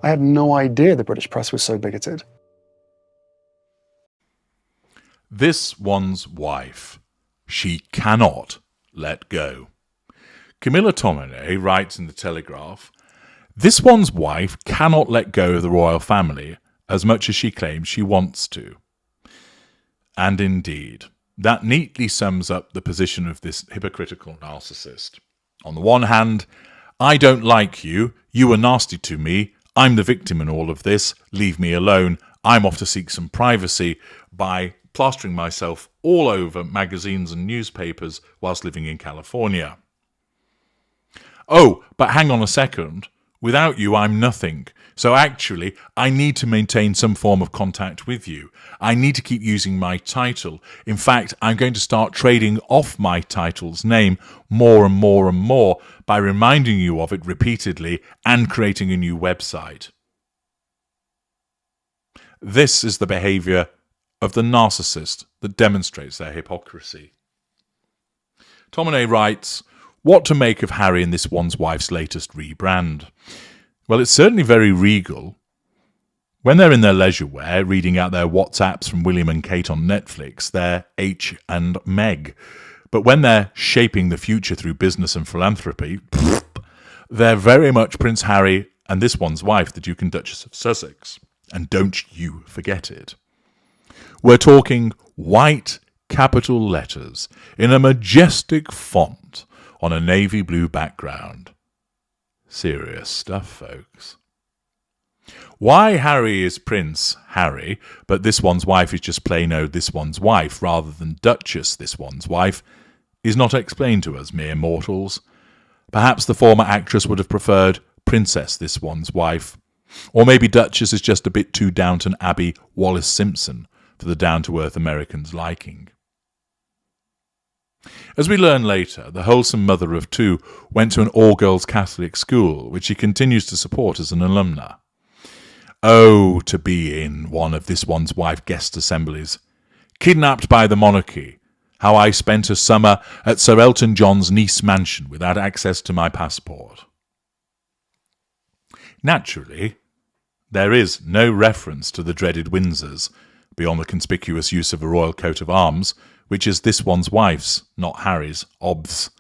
I had no idea the British press was so bigoted. This one's wife. She cannot let go. Camilla Tominey writes in The Telegraph, "This one's wife cannot let go of the royal family as much as she claims she wants to." And indeed, that neatly sums up the position of this hypocritical narcissist. On the one hand, I don't like you, you were nasty to me, I'm the victim in all of this, leave me alone, I'm off to seek some privacy by plastering myself all over magazines and newspapers whilst living in California. Oh, but hang on a second. Without you, I'm nothing. So actually, I need to maintain some form of contact with you. I need to keep using my title. In fact, I'm going to start trading off my title's name more and more and more by reminding you of it repeatedly and creating a new website. This is the behaviour of the narcissist that demonstrates their hypocrisy. Tominey writes, what to make of Harry and this one's wife's latest rebrand? Well, it's certainly very regal. When they're in their leisure wear, reading out their WhatsApps from William and Kate on Netflix, they're H and Meg. But when they're shaping the future through business and philanthropy, they're very much Prince Harry and this one's wife, the Duke and Duchess of Sussex. And don't you forget it. We're talking white capital letters in a majestic font on a navy blue background. Serious stuff, folks. Why Harry is Prince Harry, but this one's wife is just plain old this one's wife, rather than Duchess this one's wife, is not explained to us mere mortals. Perhaps the former actress would have preferred Princess this one's wife. Or maybe Duchess is just a bit too Downton Abbey Wallis Simpson for the down-to-earth American's liking. As we learn later, the wholesome mother of two went to an all-girls Catholic school, which she continues to support as an alumna. Oh, to be in one of this one's wife guest assemblies. Kidnapped by the monarchy. How I spent a summer at Sir Elton John's Nice mansion without access to my passport. Naturally, there is no reference to the dreaded Windsors, beyond the conspicuous use of a royal coat of arms, which is this one's wife's, not Harry's, obvs.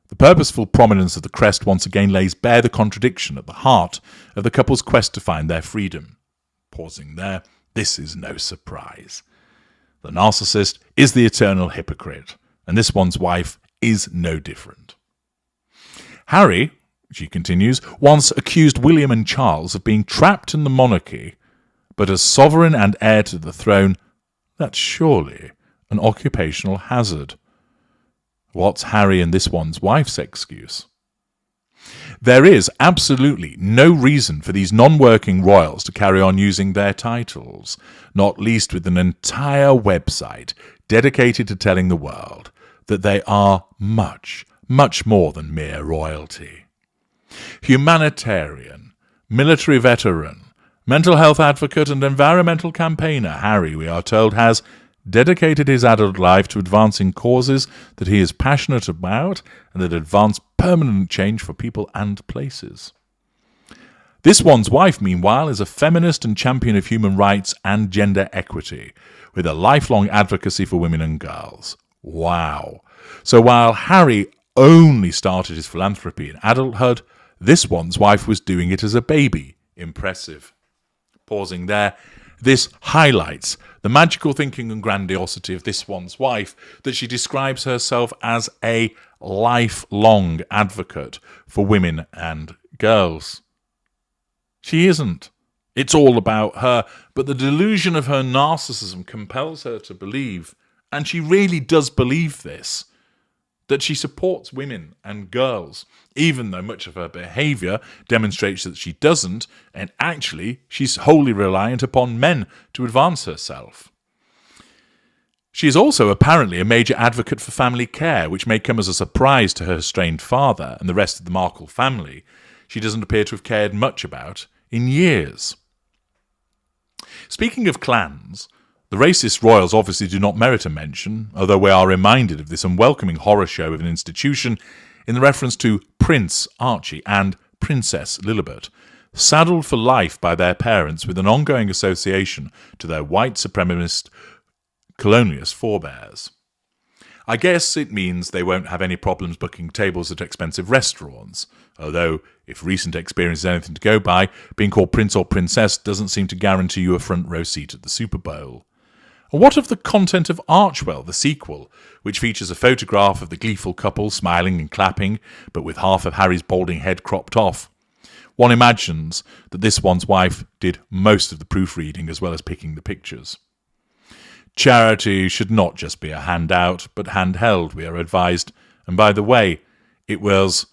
The purposeful prominence of the crest once again lays bare the contradiction at the heart of the couple's quest to find their freedom. Pausing there, this is no surprise. The narcissist is the eternal hypocrite, and this one's wife is no different. Harry, she continues, once accused William and Charles of being trapped in the monarchy, but as sovereign and heir to the throne, that's surely an occupational hazard. What's Harry and this one's wife's excuse? There is absolutely no reason for these non-working royals to carry on using their titles, not least with an entire website dedicated to telling the world that they are much, much more than mere royalty. Humanitarian, military veteran, mental health advocate and environmental campaigner Harry, we are told, has dedicated his adult life to advancing causes that he is passionate about and that advance permanent change for people and places. This one's wife, meanwhile, is a feminist and champion of human rights and gender equity, with a lifelong advocacy for women and girls. Wow. So while Harry only started his philanthropy in adulthood, this one's wife was doing it as a baby. Impressive. Pausing there, this highlights the magical thinking and grandiosity of this one's wife, that she describes herself as a lifelong advocate for women and girls. She isn't. It's all about her, but the delusion of her narcissism compels her to believe, and she really does believe this, that she supports women and girls, even though much of her behaviour demonstrates that she doesn't, and actually she's wholly reliant upon men to advance herself. She is also apparently a major advocate for family care, which may come as a surprise to her estranged father and the rest of the Markle family. She doesn't appear to have cared much about in years. Speaking of clans, the racist royals obviously do not merit a mention, although we are reminded of this unwelcoming horror show of an institution in the reference to Prince Archie and Princess Lilibet, saddled for life by their parents with an ongoing association to their white supremacist colonialist forebears. I guess it means they won't have any problems booking tables at expensive restaurants, although, if recent experience is anything to go by, being called prince or princess doesn't seem to guarantee you a front row seat at the Super Bowl. And what of the content of Archwell, the sequel, which features a photograph of the gleeful couple smiling and clapping, but with half of Harry's balding head cropped off? One imagines that this one's wife did most of the proofreading as well as picking the pictures. Charity should not just be a handout, but handheld, we are advised. And by the way, it was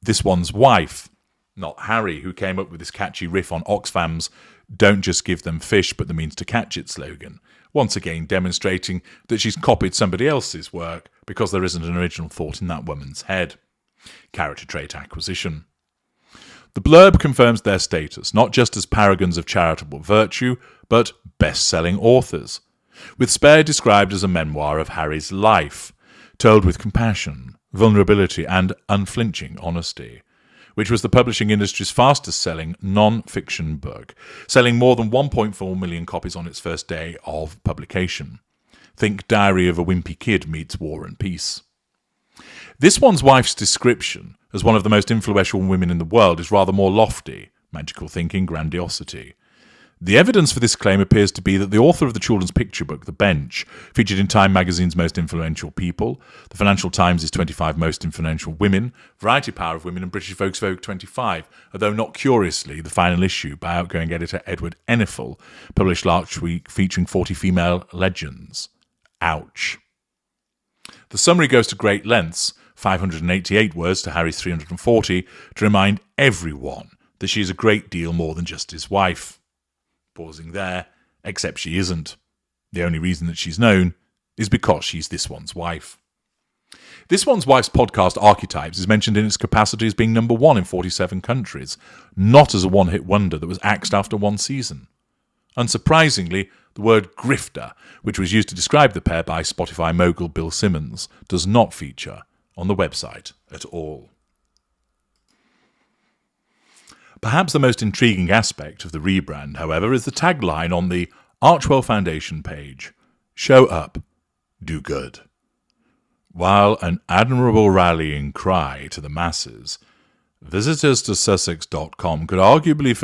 this one's wife, not Harry, who came up with this catchy riff on Oxfam's "Don't just give them fish, but the means to catch it" slogan, once again demonstrating that she's copied somebody else's work because there isn't an original thought in that woman's head. Character trait acquisition. The blurb confirms their status, not just as paragons of charitable virtue, but best-selling authors, with Spare described as a memoir of Harry's life, told with compassion, vulnerability, and unflinching honesty, which was the publishing industry's fastest-selling non-fiction book, selling more than 1.4 million copies on its first day of publication. Think Diary of a Wimpy Kid meets War and Peace. This one's wife's description as one of the most influential women in the world is rather more lofty, magical thinking, grandiosity. The evidence for this claim appears to be that the author of the children's picture book, The Bench, featured in Time magazine's Most Influential People, the Financial Times' 25 Most Influential Women, Variety Power of Women, and British Vogue's Vogue 25, although not curiously, the final issue by outgoing editor Edward Ennifel, published last week featuring 40 female legends. Ouch. The summary goes to great lengths, 588 words to Harry's 340, to remind everyone that she is a great deal more than just his wife. Pausing there, except she isn't. The only reason that she's known is because she's this one's wife. This one's wife's podcast, Archetypes, is mentioned in its capacity as being number 1 in 47 countries, not as a one-hit wonder that was axed after one season. Unsurprisingly, the word grifter, which was used to describe the pair by Spotify mogul Bill Simmons, does not feature on the website at all. Perhaps the most intriguing aspect of the rebrand, however, is the tagline on the Archwell Foundation page: "Show up, do good." While an admirable rallying cry to the masses, visitors to Sussex.com could arguably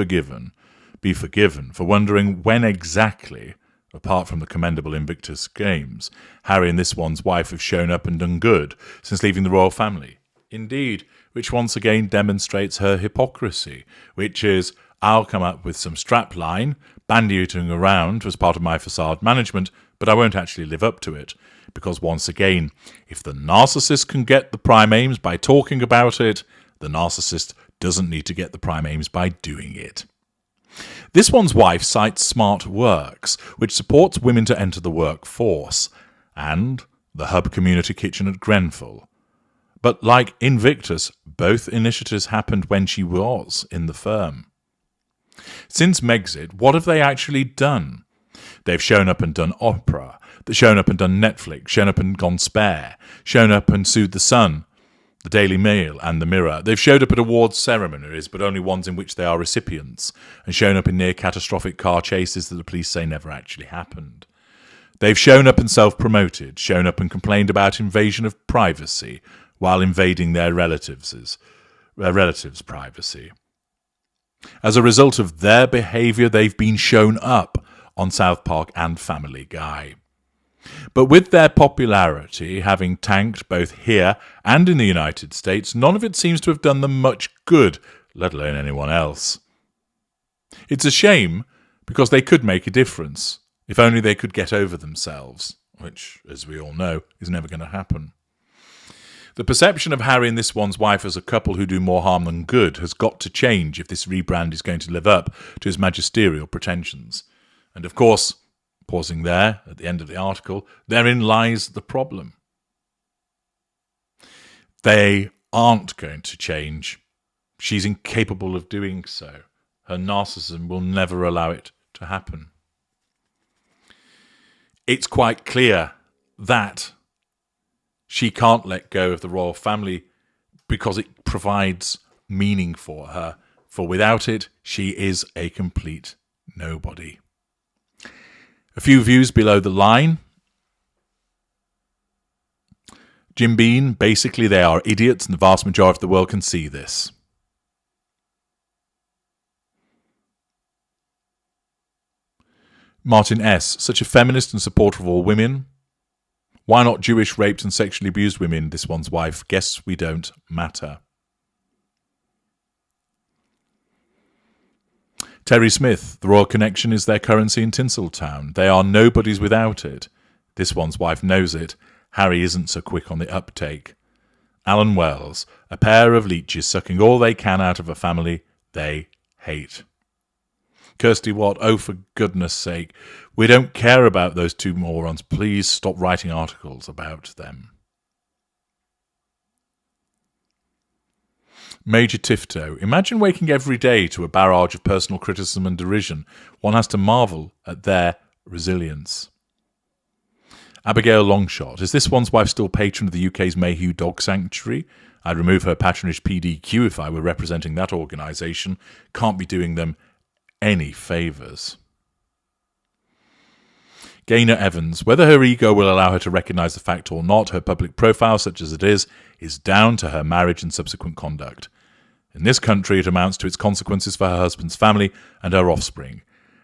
be forgiven for wondering when exactly, apart from the commendable Invictus Games, Harry and this one's wife have shown up and done good since leaving the royal family. Indeed, which once again demonstrates her hypocrisy, which is, I'll come up with some strapline, bandying around as part of my facade management, but I won't actually live up to it. Because once again, if the narcissist can get the prime aims by talking about it, the narcissist doesn't need to get the prime aims by doing it. This one's wife cites Smart Works, which supports women to enter the workforce, and the Hub Community Kitchen at Grenfell. But like Invictus, both initiatives happened when she was in the firm. Since Megxit, what have they actually done? They've shown up and done opera, they've shown up and done Netflix, shown up and gone spare, shown up and sued The Sun, the Daily Mail and the Mirror. They've showed up at awards ceremonies, but only ones in which they are recipients, and shown up in near-catastrophic car chases that the police say never actually happened. They've shown up and self-promoted, shown up and complained about invasion of privacy, while invading their relatives' privacy. As a result of their behaviour, they've been shown up on South Park and Family Guy. But with their popularity having tanked both here and in the United States, none of it seems to have done them much good, let alone anyone else. It's a shame, because they could make a difference, if only they could get over themselves, which, as we all know, is never going to happen. The perception of Harry and this one's wife as a couple who do more harm than good has got to change if this rebrand is going to live up to his magisterial pretensions. And of course, pausing there at the end of the article, therein lies the problem. They aren't going to change. She's incapable of doing so. Her narcissism will never allow it to happen. It's quite clear that she can't let go of the royal family because it provides meaning for her for without it, she is a complete nobody. A few views below the line. Jim Beam, basically they are idiots and the vast majority of the world can see this. Martin S., such a feminist and supporter of all women. Why not Jewish raped and sexually abused women, this one's wife? Guess we don't matter. Terry Smith, the royal connection is their currency in Tinseltown. They are nobodies without it. This one's wife knows it. Harry isn't so quick on the uptake. Alan Wells, a pair of leeches sucking all they can out of a family they hate. Kirsty Watt, oh for goodness sake, we don't care about those two morons. Please stop writing articles about them. Major Tifto, imagine waking every day to a barrage of personal criticism and derision. One has to marvel at their resilience. Abigail Longshot, is this one's wife still patron of the UK's Mayhew Dog Sanctuary? I'd remove her patronage PDQ if I were representing that organisation. Can't be doing them any favours. Gaynor Evans, whether her ego will allow her to recognise the fact or not, her public profile, such as it is down to her marriage and subsequent conduct. In this country, it amounts to its consequences for her husband's family and her offspring.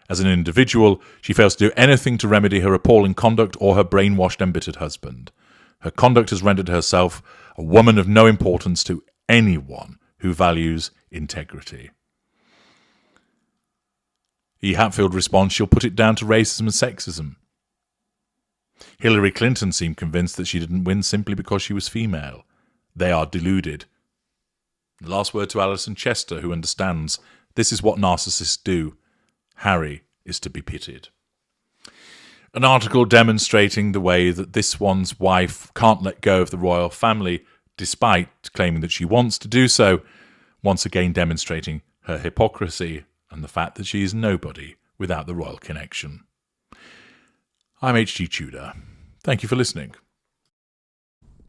As an individual, she fails to do anything to remedy her appalling conduct or her brainwashed, embittered husband. Her conduct has rendered herself a woman of no importance to anyone who values integrity. E. Hatfield responds, she'll put it down to racism and sexism. Hillary Clinton seemed convinced that she didn't win simply because she was female. They are deluded. The last word to Alison Chester, who understands this is what narcissists do. Harry is to be pitied. An article demonstrating the way that this one's wife can't let go of the royal family despite claiming that she wants to do so, once again demonstrating her hypocrisy and the fact that she is nobody without the royal connection. I'm H.G. Tudor. Thank you for listening.